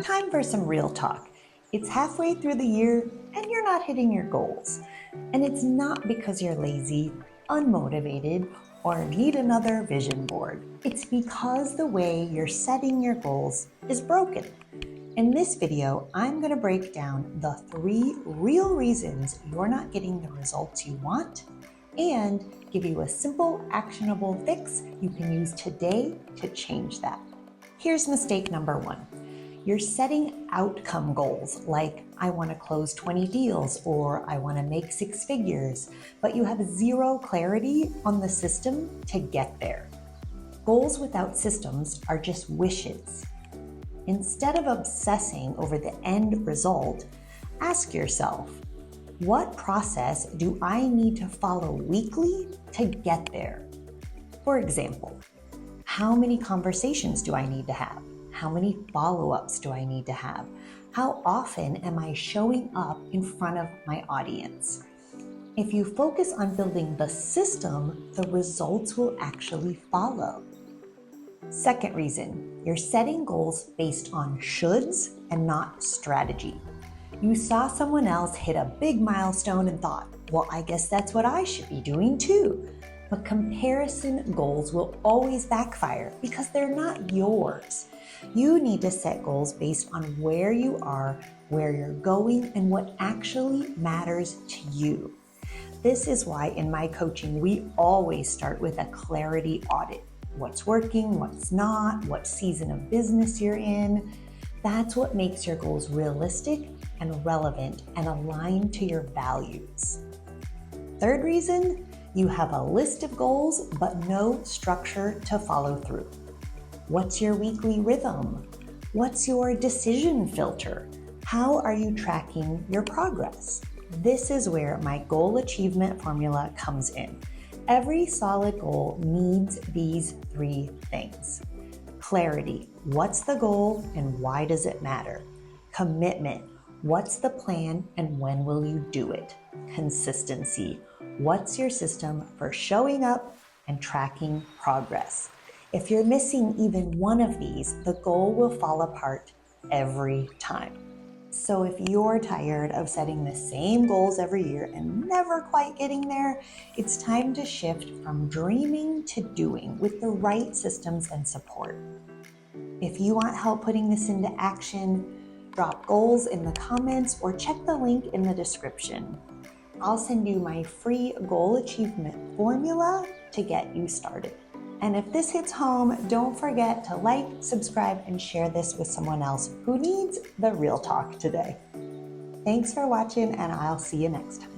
Time for some real talk. It's halfway through the year and you're not hitting your goals. And it's not because you're lazy, unmotivated, or need another vision board. It's because the way you're setting your goals is broken. In this video, I'm going to break down the 3 real reasons you're not getting the results you want and give you a simple, actionable fix you can use today to change that. Here's mistake number 1. You're setting outcome goals like I want to close 20 deals or I want to make 6 figures, but you have zero clarity on the system to get there. Goals without systems are just wishes. Instead of obsessing over the end result, ask yourself, what process do I need to follow weekly to get there? For example, how many conversations do I need to have? How many follow-ups do I need to have? How often am I showing up in front of my audience? If you focus on building the system, the results will actually follow. Second reason, you're setting goals based on shoulds and not strategy. You saw someone else hit a big milestone and thought, well, I guess that's what I should be doing too. But comparison goals will always backfire because they're not yours. You need to set goals based on where you are, where you're going, and what actually matters to you. This is why in my coaching, we always start with a clarity audit. What's working, what's not, what season of business you're in. That's what makes your goals realistic and relevant and aligned to your values. Third reason, you have a list of goals, but no structure to follow through. What's your weekly rhythm? What's your decision filter? How are you tracking your progress? This is where my goal achievement formula comes in. Every solid goal needs these 3 things. Clarity, what's the goal and why does it matter? Commitment, what's the plan and when will you do it? Consistency, what's your system for showing up and tracking progress? If you're missing even one of these, the goal will fall apart every time. So if you're tired of setting the same goals every year and never quite getting there, it's time to shift from dreaming to doing with the right systems and support. If you want help putting this into action, drop goals in the comments or check the link in the description. I'll send you my free goal achievement formula to get you started. And if this hits home, don't forget to like, subscribe, and share this with someone else who needs the real talk today. Thanks for watching, and I'll see you next time.